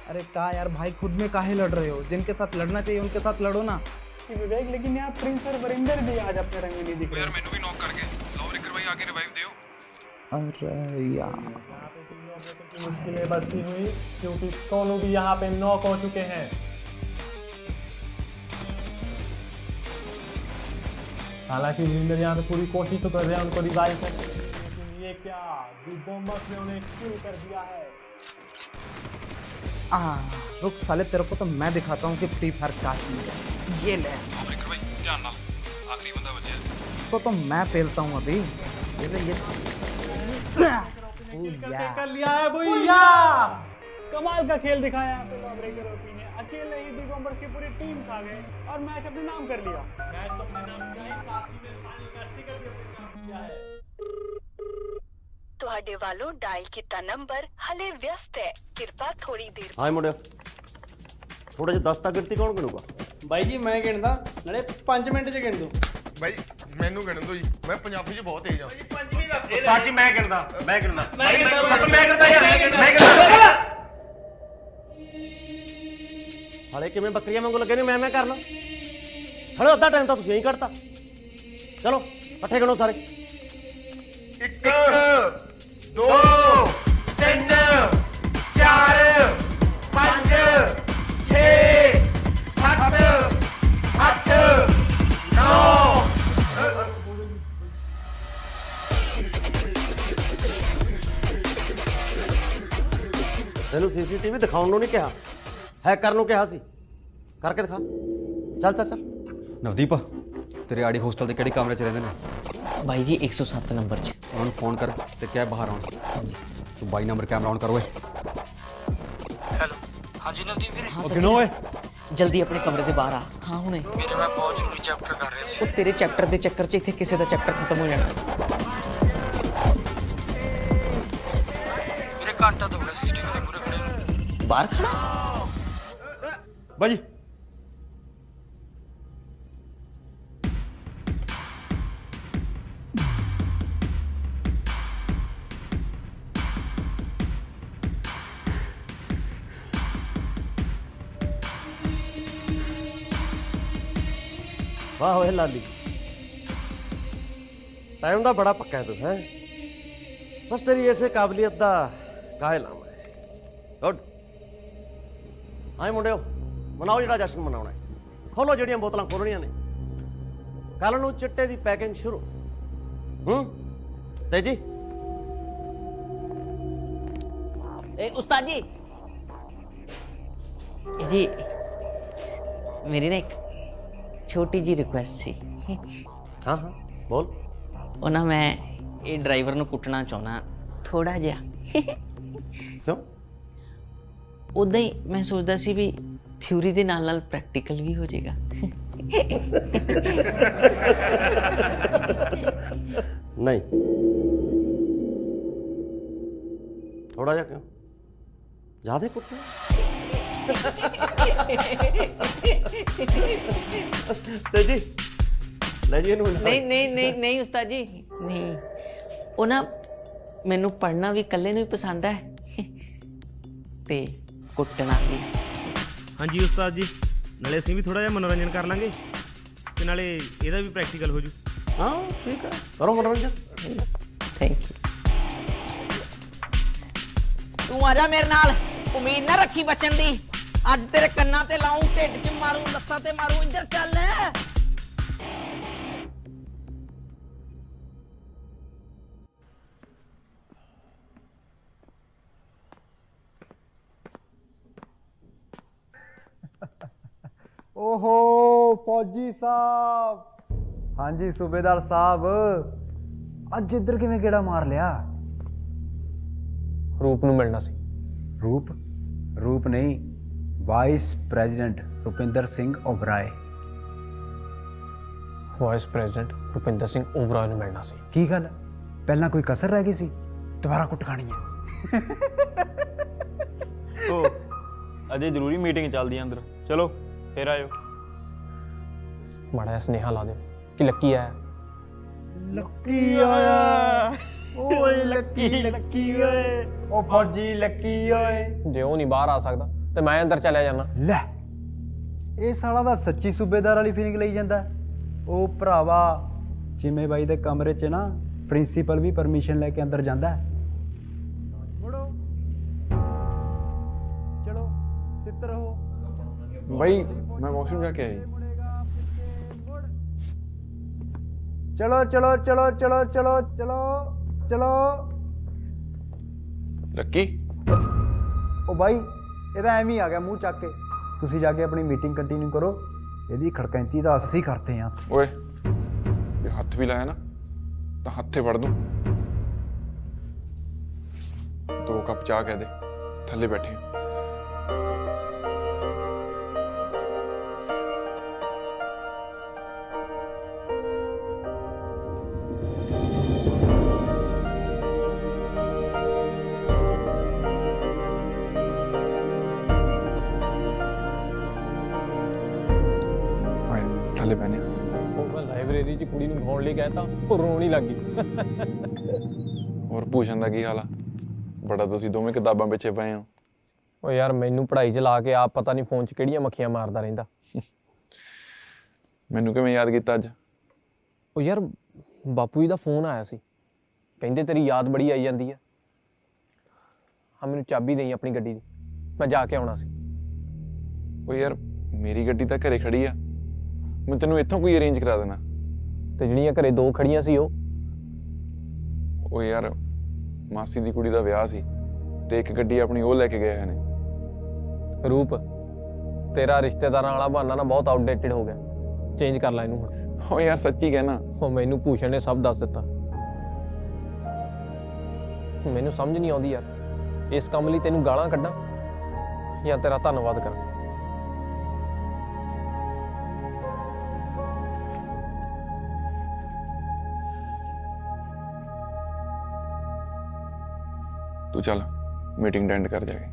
F: अरे कहा यार भाई, खुद में काहे लड़ रहे हो? जिनके साथ लड़ना चाहिए उनके साथ लड़ो ना।
A: विवेक, लेकिन यहाँ प्रिंस और वरिंदर भी आज अपने रंग में नहीं दिख रहे।
C: ਯਾਰ ਮੈਨੂੰ ਵੀ ਨੌਕ ਕਰ ਗਏ, ਲਓ ਰਿਕਰ ਭਾਈ ਆके ਰਿਵਾਈव ਦਿਓ।
F: अरे यार,
A: मुश्किलें बढ़ती हुई क्योंकि सोनू भी यहाँ पे नॉक हो चुके हैं। हालांकि वरिंदर यहाँ पे पूरी कोशिश तो कर रहे हैं उनको रिवाइव करने की, लेकिन ये क्या, दी बॉम्बर्स ने उन्हें किल कर दिया है।
F: रुक साले, तेरे को तो मैं दिखाता हूँ कि फ्री फायर क्या चीज है। ये ले।
C: ਰਿਕਰ ਭਾਈ ਧਿਆਨ ਨਾਲ
N: आखिरी बंदा बचा है।
F: इसको तो मैं पेलता हूँ अभी। ये
M: कर लिया है भैया। कमाल का खेल दिखाया यहाँ पे लॉ ब्रेकर ओपी ने। अकेले ही दिगंबर की पूरी टीम खा गए और मैच अपने नाम कर लिया। मैच तो अपने नाम किया ही, साथ ही में फाइनल का टिकट भी अपने नाम किया है।
O: ਤੁਹਾਡੇ ਵੱਲੋਂ ਡਾਇਲ ਕੀਤਾ ਨੰਬਰ ਹਲੇ ਵਿਅਸਤ ਹੈ, ਕਿਰਪਾ ਥੋੜੀ ਦੇਰ।
G: ਹਾਂ ਮੁੰਡਿਓ, ਥੋੜਾ ਜਿਹਾ 10 ਤੱਕ ਗਿਣਤੀ ਕੌਣ ਗਿਣੂਗਾ?
D: ਬਾਈ ਜੀ ਮੈਂ ਗਿਣਦਾ, ਨਾਲੇ 5 ਮਿੰਟ 'ਚ ਗਿਣ ਦੋ।
N: भाई मैनू गिणन दो जी, मैं पंजाबी च बहुत तेज हां।
G: ਸੱਚ ਮੈਂ ਗਿਣਦਾ
N: मैं गिणदा
G: ਯਾਰ ਮੈਂ ਗਿਣਦਾ। ਸਾਲੇ ਕਿਵੇਂ ਬੱਕਰੀਆਂ ਵਾਂਗੂ ਲੱਗੇ ਨੇ ਮੈਂ ਕਰਨਾ। ਸਾਲੇ ਅੱਧਾ ਟਾਈਮ ਤਾਂ ਤੁਸੀਂ ਐਂ ਕੱਢਤਾ। ਚਲੋ ਇਕੱਠੇ ਗਿਣੋ ਸਾਰੇ।
N: 1 2 3 4 5 6 7 8 9
G: ਤੈਨੂੰ ਸੀਸੀਟੀਵੀ ਦਿਖਾਉਣ ਨੂੰ ਨਹੀਂ ਕਿਹਾ, ਹੈਕ ਕਰਨ ਨੂੰ ਕਿਹਾ ਸੀ। ਕਰਕੇ ਦਿਖਾ। ਚੱਲ ਚੱਲ ਚੱਲ।
P: ਨਵਦੀਪ, ਤੇਰੇ ਆੜੀ ਹੋਸਟਲ ਦੇ ਕਿਹੜੇ ਕਮਰੇ 'ਚ ਰਹਿੰਦੇ ਨੇ?
J: ਬਾਈ ਜੀ 107 ਨੰਬਰ 'ਚ।
P: ਉਹਨਾਂ ਨੂੰ ਫੋਨ ਕਰ ਤੇ ਕਹਿ ਬਾਹਰ ਆਉਣ।
J: ਹਾਂਜੀ।
P: ਤੂੰ 22 ਨੰਬਰ ਕੈਮਰਾ ਆਨ ਕਰ ਓਏ।
Q: हेलो हाँ जी नवदीप वीरे।
J: हाँ सर ਓਏ ਜਲਦੀ ਆਪਣੇ ਕਮਰੇ ਦੇ ਬਾਹਰ ਆ। ਹਾਂ ਹੁਣੇ।
Q: ਵੀਰੇ ਮੈਂ ਬਹੁਤ ਜ਼ਰੂਰੀ ਚੈਪਟਰ ਕਰ ਰਿਹਾ ਸੀ।
J: ਉਹ ਤੇਰੇ ਚੈਪਟਰ ਦੇ ਚੱਕਰ 'ਚ ਇੱਥੇ ਕਿਸੇ ਦਾ ਚੈਪਟਰ ਖਤਮ ਹੋ ਜਾਣਾ।
Q: ਵੀਰੇ ਘੰਟਾ ਤੋਂ ਹੋ ਗਿਆ ਸਿਸਟਮ ਦੇ ਪੂਰੇ ਖੜੇ ਨੂੰ।
J: ਬਾਹਰ ਖੜਾ
G: ਬਾਜੀ। वाह होए लाली, टाइम का बड़ा पक्का है तू है। बस तेरी ऐसे काबिलियत का कायल हाँ मैं। गुड। आए मुंडियो, मनाओ जिहड़ा जश्न मनाउणा है। खोलो जिहड़ियां बोतलां खोलणियां ने। कल नूं चिट्टे दी पैकिंग शुरू। तेजी।
J: उस्ताद जी जी मेरी ना एक छोटी जी रिक्वेस्ट सी।
G: हाँ हाँ बोल।
J: ਉਹ ਨਾ ਮੈਂ ਇਹ ਡਰਾਈਵਰ ਨੂੰ ਕੁੱਟਣਾ ਚਾਹੁੰਦਾ ਥੋੜਾ ਜਿਹਾ।
G: ਕਿਉਂ?
J: ਉਦਾਂ ਹੀ ਮੈਂ ਸੋਚਦਾ ਸੀ ਵੀ ਥਿਊਰੀ ਦੇ ਨਾਲ ਨਾਲ ਪ੍ਰੈਕਟੀਕਲ ਵੀ ਹੋ ਜਾਏਗਾ।
G: नहीं थोड़ा जा क्यों? ज्यादा कुटना। तेजी ਲੈ ਜੀ ਇਹਨੂੰ।
J: ਨਹੀਂ ਨਹੀਂ ਨਹੀਂ ਨਹੀਂ ਉਸਤਾਦ ਜੀ ਨਹੀਂ। ਉਹ ਨਾ ਮੈਨੂੰ ਪੜ੍ਹਨਾ ਵੀ ਇਕੱਲੇ ਨੂੰ ਹੀ ਪਸੰਦ ਹੈ ਤੇ ਕੁੱਟਣਾ ਵੀ।
B: ਹਾਂਜੀ ਉਸਤਾਦ ਜੀ, ਨਾਲੇ ਅਸੀਂ ਵੀ ਥੋੜਾ ਜਿਹਾ ਮਨੋਰੰਜਨ ਕਰ ਲਾਂਗੇ ਤੇ ਨਾਲੇ ਇਹਦਾ ਵੀ ਪ੍ਰੈਕਟੀਕਲ ਹੋ ਜੂ।
G: ਹਾਂ ਠੀਕ ਹੈ, ਕਰੋ ਮਨੋਰੰਜਨ।
J: Thank you. ਤੂੰ ਆ ਜਾ ਮੇਰੇ ਨਾਲ, ਉਮੀਦ ਨਾ ਰੱਖੀ ਬਚਣ ਦੀ। ਅੱਜ ਤੇਰੇ ਕੰਨਾਂ ਤੇ ਲਾਉਂ, ਢਿੱਡ 'ਚ ਮਾਰੂ, ਲੱਤਾਂ ਤੇ ਮਾਰੂ। ਇੱਧਰ ਚੱਲ।
R: ओहो फौजी साहब। हाँ जी सूबेदार साहब, अज इधर किवें गेड़ा मार लिया?
D: ਰੂਪ ਨੂੰ ਮਿਲਣਾ ਸੀ।
R: रूप रूप नहीं, vice president Rupinder Singh Oberoi.
D: Vice president Rupinder Singh Oberoi ਨੂੰ ਮਿਲਣਾ ਸੀ।
R: की गल पहला कोई कसर रह गई सी? दोबारा कुट खानी है।
S: ओ अजय जरूरी मीटिंग चलदी है अंदर, चलो फिर आयो।
D: ਮਾੜਾ ਜਿਹਾ ਸੁਨੇਹਾ ਲਾ ਦਿਓ ਕਿ ਲੱਕੀ ਆਇਆ।
R: लक्की आया ओए, लक्की लक्की ओए, ओ फौजी लक्की ओए।
D: ਜੇ ਉਹ ਨਹੀਂ ਬਾਹਰ ਆ ਸਕਦਾ ਤੇ ਮੈਂ ਅੰਦਰ ਚਲਿਆ ਜਾਣਾ।
R: ਲੈ ਇਹ ਸਾਲਾ ਦਾ ਸੱਚੀ ਸੂਬੇਦਾਰ ਵਾਲੀ ਫੀਲਿੰਗ ਲਈ ਜਾਂਦਾ। ਉਹ ਭਰਾਵਾ ਜਿਵੇਂ ਬਾਈ ਦੇ ਕਮਰੇ 'ਚ ਨਾ ਪ੍ਰਿੰਸੀਪਲ ਵੀ ਪਰਮਿਸ਼ਨ ਲੈ ਕੇ ਅੰਦਰ ਜਾਂਦਾ। ਮੁੜੋ ਚਲੋ ਤਿੱਤਰ ਹੋ।
N: भाई मैं वॉशरूम जाके आई।
R: चलो चलो चलो चलो चलो चलो चलो।
N: लक्की
R: ओ भाई ਇਹਦਾ ਐਵੇਂ ਹੀ ਆ ਗਿਆ ਮੂੰਹ ਚੱਕ ਕੇ। ਤੁਸੀਂ ਜਾ ਕੇ ਆਪਣੀ ਮੀਟਿੰਗ ਕੰਟੀਨਿਊ ਕਰੋ। ਇਹਦੀ ਖੜਕੈਂਤੀ ਦਾ ਅਸੀਂ ਕਰਦੇ ਹਾਂ।
N: ओए ਜੇ ਹੱਥ ਵੀ ਲਾਇਆ ਨਾ ਤਾਂ ਹੱਥੇ ਫੜ ਦੂੰ। 2 ਕੱਪ ਚਾਹ ਕਹਿ ਦੇ, ਥੱਲੇ ਬੈਠੇ ਹਾਂ। ਥੱਲੇ ਬੈਠੇ ਹਾਂ।
D: ਉਹ ਮੈਂ ਲਾਇਬ੍ਰੇਰੀ 'ਚ ਕੁੜੀ ਨੂੰ ਘਾਉਣ ਲਈ ਕਹਿਤਾ, ਉਹ ਰੋਣ ਹੀ ਲੱਗ ਗਈ।
N: ਹੋਰ ਭੂਸ਼ਣ ਦਾ ਕੀ ਹਾਲ ਆ? ਬੜਾ ਤੁਸੀਂ ਦੋਵੇਂ ਕਿਤਾਬਾਂ ਪਿੱਛੇ ਪਏ ਹੋ।
D: ਉਹ ਯਾਰ ਮੈਨੂੰ ਪੜ੍ਹਾਈ 'ਚ ਲਾ ਕੇ ਆਪ ਪਤਾ ਨਹੀਂ ਫੋਨ 'ਚ ਕਿਹੜੀਆਂ ਮੱਖੀਆਂ ਮਾਰਦਾ ਰਹਿੰਦਾ।
N: ਮੈਨੂੰ ਕਿਵੇਂ ਯਾਦ ਕੀਤਾ ਅੱਜ?
D: ਉਹ ਯਾਰ ਬਾਪੂ ਜੀ ਦਾ ਫੋਨ ਆਇਆ ਸੀ, ਕਹਿੰਦੇ ਤੇਰੀ ਯਾਦ ਬੜੀ ਆਈ ਜਾਂਦੀ ਹੈ। ਹਾਂ ਮੈਨੂੰ ਚਾਬੀ ਦੇਈ ਆਪਣੀ ਗੱਡੀ ਦੀ, ਮੈਂ ਜਾ ਕੇ ਆਉਣਾ ਸੀ।
N: ਉਹ ਯਾਰ ਮੇਰੀ ਗੱਡੀ ਤਾਂ ਘਰੇ ਖੜੀ ਆ, ਮੈਂ ਤੈਨੂੰ ਇੱਥੋਂ ਕੋਈ ਅਰੇਂਜ ਕਰਾ ਦੇਣਾ।
D: ਤੇ ਜਿਹੜੀਆਂ ਘਰੇ 2 ਖੜੀਆਂ ਸੀ
N: ਉਹ ਯਾਰ ਮਾਸੀ ਦੀ ਕੁੜੀ ਦਾ ਵਿਆਹ ਸੀ ਤੇ ਇੱਕ ਗੱਡੀ ਆਪਣੀ ਉਹ ਲੈ ਕੇ ਗਏ ਹੋਏ ਨੇ।
D: ਰੂਪ ਤੇਰਾ ਰਿਸ਼ਤੇਦਾਰਾਂ ਵਾਲਾ ਬਹਾਨਾ ਨਾ ਬਹੁਤ ਆਊਟਡੇਟਡ ਹੋ ਗਿਆ, ਚੇਂਜ ਕਰ ਲੈ ਇਹਨੂੰ ਹੁਣ।
N: ਉਹ ਯਾਰ ਸੱਚੀ ਕਹਿਣਾ,
D: ਉਹ ਮੈਨੂੰ ਭੂਸ਼ਣ ਨੇ ਸਭ ਦੱਸ ਦਿੱਤਾ। ਮੈਨੂੰ ਸਮਝ ਨਹੀਂ ਆਉਂਦੀ ਯਾਰ, ਇਸ ਕੰਮ ਲਈ ਤੈਨੂੰ ਗਾਲਾਂ ਕੱਢਾਂ ਜਾਂ ਤੇਰਾ ਧੰਨਵਾਦ ਕਰਾਂ।
N: ਤੂੰ ਚੱਲ ਮੀਟਿੰਗ ਅਟੈਂਡ ਕਰ ਜਾ ਕੇ।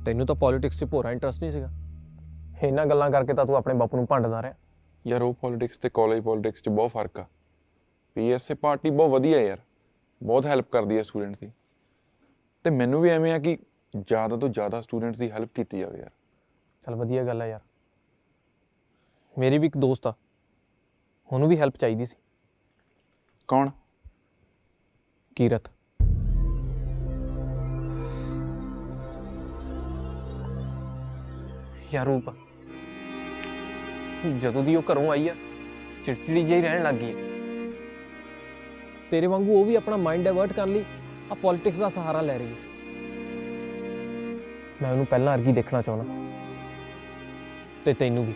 D: ਤੈਨੂੰ ਤਾਂ ਪੋਲਿਟਿਕਸ 'ਚ ਭੋਰਾ ਇੰਟਰਸਟ ਨਹੀਂ ਸੀਗਾ, ਇਹਨਾਂ ਗੱਲਾਂ ਕਰਕੇ ਤਾਂ ਤੂੰ ਆਪਣੇ ਬਾਪੂ ਨੂੰ ਭੰਡਦਾ ਰਿਹਾ।
N: ਯਾਰ ਉਹ ਪੋਲਿਟਿਕਸ ਤੇ ਕਾਲਜ ਪੋਲਿਟਿਕਸ 'ਚ ਬਹੁਤ ਫਰਕ ਆ। ਪੀਐਸਏ ਪਾਰਟੀ ਬਹੁਤ ਵਧੀਆ ਯਾਰ, ਬਹੁਤ ਹੈਲਪ ਕਰਦੀ ਹੈ ਸਟੂਡੈਂਟਸ ਦੀ, ਤੇ ਮੈਨੂੰ ਵੀ ਐਵੇਂ ਆ ਕਿ ਜ਼ਿਆਦਾ ਤੋਂ ਜ਼ਿਆਦਾ ਸਟੂਡੈਂਟਸ ਦੀ ਹੈਲਪ ਕੀਤੀ ਜਾਵੇ ਯਾਰ।
D: ਚੱਲ ਵਧੀਆ ਗੱਲ ਹੈ ਯਾਰ। ਮੇਰੀ ਵੀ ਇੱਕ ਦੋਸਤ ਆ, ਉਹਨੂੰ ਵੀ ਹੈਲਪ ਚਾਹੀਦੀ ਸੀ।
N: ਕੌਣ?
D: ਕੀਰਤ। ਯਾਰ ਰੂਪ ਜਦੋਂ ਦੀ ਉਹ ਘਰੋਂ ਆਈ ਆ ਚਿੜਚਿੜੀ ਜਿਹੀ ਰਹਿਣ ਲੱਗ ਗਈ ਹੈ। ਤੇਰੇ ਵਾਂਗੂ ਉਹ ਵੀ ਆਪਣਾ ਮਾਈਂਡ ਡਾਇਵਰਟ ਕਰਨ ਲਈ ਆ ਪੋਲਿਟਿਕਸ ਦਾ ਸਹਾਰਾ ਲੈ ਰਹੀ ਹੈ। ਮੈਂ ਉਹਨੂੰ ਪਹਿਲਾਂ ਵਰਗੀ ਦੇਖਣਾ ਚਾਹੁੰਦਾ, ਤੇ ਤੈਨੂੰ ਵੀ।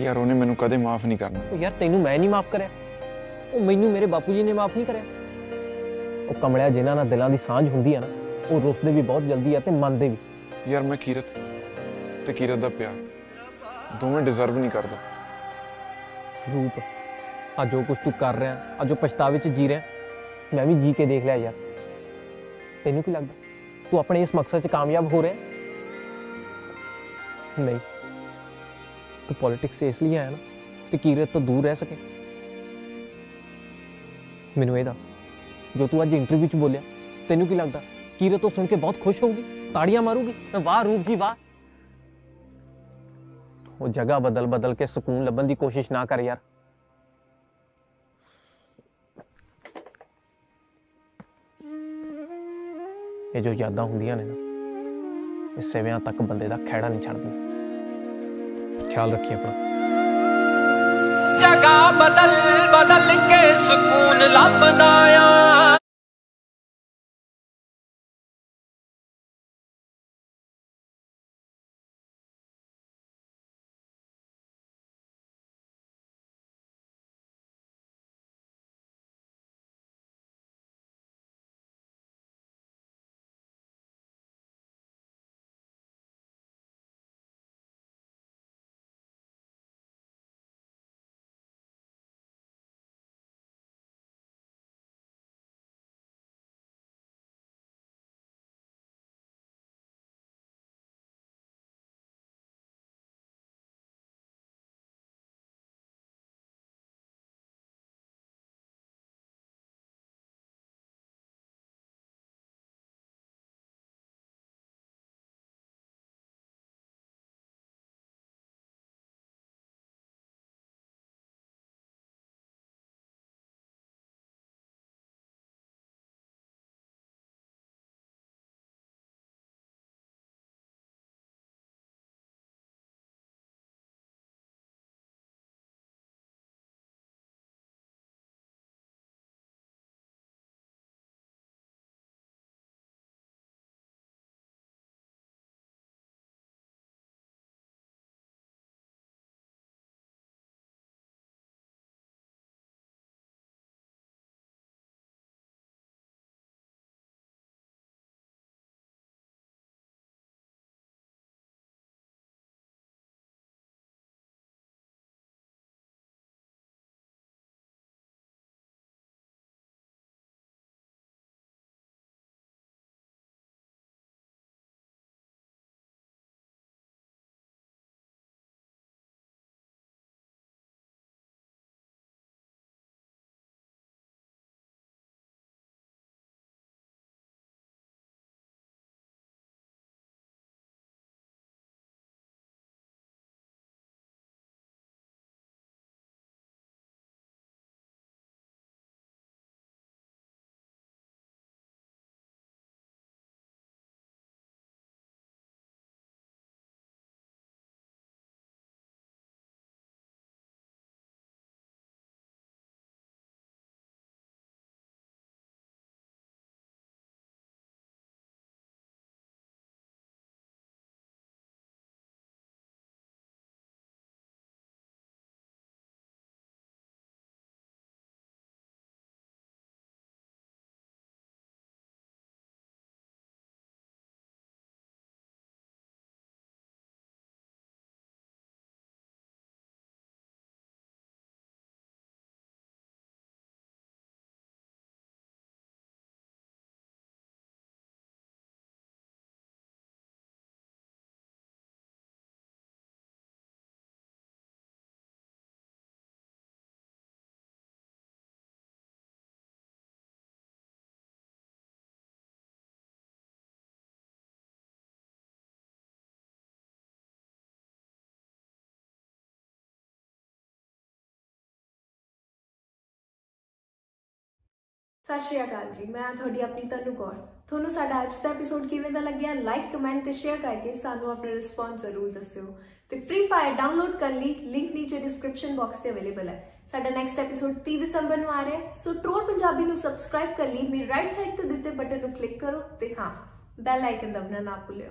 N: ਯਾਰ ਉਹਨੇ ਮੈਨੂੰ ਕਦੇ ਮਾਫ ਨਹੀਂ ਕਰਨਾ।
D: ਉਹ ਯਾਰ ਤੈਨੂੰ ਮੈਂ ਨਹੀਂ ਮਾਫ ਕਰਿਆ, ਉਹ ਮੈਨੂੰ ਮੇਰੇ ਬਾਪੂ ਜੀ ਨੇ ਮਾਫ ਨਹੀਂ ਕਰਿਆ। ਉਹ ਕਮਲਿਆ ਜਿਨ੍ਹਾਂ ਨਾਲ ਦਿਲਾਂ ਦੀ ਸਾਂਝ ਹੁੰਦੀ ਆ ਨਾ, ਉਹ ਰੁੱਸਦੇ ਵੀ ਬਹੁਤ ਜਲਦੀ ਆ ਤੇ ਮੰਨਦੇ ਵੀ।
N: ਯਾਰ ਮੈਂ ਕੀਰਤ ਤੇ ਕੀਰਤ ਦਾ ਪਿਆਰ ਦੋਵੇਂ ਡਿਜ਼ਰਵ ਨਹੀਂ ਕਰਦਾ।
D: ਰੂਪ ਆ ਜੋ ਕੁਝ ਤੂੰ ਕਰ ਰਿਹਾ, ਆ ਜੋ ਪਛਤਾਵੇ 'ਚ ਜੀ ਰਿਹਾ, ਮੈਂ ਵੀ ਜੀ ਕੇ ਦੇਖ ਲਿਆ ਯਾਰ। ਤੈਨੂੰ ਕੀ ਲੱਗਦਾ ਤੂੰ ਆਪਣੇ ਇਸ ਮਕਸਦ 'ਚ ਕਾਮਯਾਬ ਹੋ ਰਿਹਾ? ਨਹੀਂ, ਤੂੰ ਪੋਲਿਟਿਕਸ 'ਚ ਇਸ ਲਈ ਆਇਆ ਨਾ ਕਿ ਕੀਰਤ ਤੋਂ ਦੂਰ ਰਹਿ ਸਕੇ। ਮੈਨੂੰ ਇਹ ਦੱਸ, ਜੋ ਤੂੰ ਅੱਜ ਇੰਟਰਵਿਊ 'ਚ ਬੋਲਿਆ, ਤੈਨੂੰ ਕੀ ਲੱਗਦਾ ਕੀਰਤ ਤੋਂ ਸੁਣ ਕੇ ਬਹੁਤ ਖੁਸ਼ ਹੋਊਗੀ, ਤਾੜੀਆਂ ਮਾਰੂਗੀ? ਵਾਹ ਰੂਪ ਜੀ ਵਾਹ। ਉਹ ਜਗ੍ਹਾ ਬਦਲ ਬਦਲ ਕੇ ਸਕੂਨ ਲੱਭਣ ਦੀ ਕੋਸ਼ਿਸ਼ ਨਾ ਕਰ ਯਾਰ। ਇਹ ਜੋ ਯਾਦਾਂ ਹੁੰਦੀਆਂ ਨੇ ਨਾ, ਇਹ ਸੇਵਿਆਂ ਤੱਕ ਬੰਦੇ ਦਾ ਖਹਿੜਾ ਨਹੀਂ ਛੱਡਦੀਆਂ। ਖਿਆਲ ਰੱਖੀ ਆਪਣਾ।
T: ਜਗ੍ਹਾ ਬਦਲ ਬਦਲ ਕੇ ਸਕੂਨ ਲੱਭਦਾ ਆ।
L: ਸਤਿ ਸ਼੍ਰੀ ਅਕਾਲ ਜੀ, ਮੈਂ ਤੁਹਾਡੀ ਆਪਣੀ ਤਨੂ ਕੌਰ। ਤੁਹਾਨੂੰ ਸਾਡਾ ਅੱਜ ਦਾ ਐਪੀਸੋਡ ਕਿਵੇਂ ਦਾ ਲੱਗਿਆ, ਲਾਈਕ ਕਮੈਂਟ ਤੇ ਸ਼ੇਅਰ ਕਰਕੇ ਸਾਨੂੰ ਆਪਣਾ ਰਿਸਪੌਂਸ ਜ਼ਰੂਰ ਦੱਸਿਓ। ਤੇ ਫ੍ਰੀ ਫਾਇਰ ਡਾਊਨਲੋਡ ਕਰਨ ਲਈ ਲਿੰਕ ਨੀਚੇ ਡਿਸਕ੍ਰਿਪਸ਼ਨ ਬਾਕਸ ਤੇ ਅਵੇਲੇਬਲ ਹੈ। ਸਾਡਾ ਨੈਕਸਟ ਐਪੀਸੋਡ 30 ਦਸੰਬਰ ਨੂੰ ਆ ਰਿਹਾ ਹੈ, ਸੋ ਟ੍ਰੋਲ ਪੰਜਾਬੀ ਨੂੰ ਸਬਸਕ੍ਰਾਈਬ ਕਰਨ ਲਈ ਮੇਰੀ ਰਾਈਟ ਸਾਈਡ ਤੇ ਦਿੱਤੇ ਬਟਨ ਨੂੰ ਕਲਿੱਕ ਕਰੋ ਤੇ ਹਾਂ, ਬੈਲ ਆਈਕਨ ਦਬਣਾ ਨਾ ਭੁੱਲਿਓ।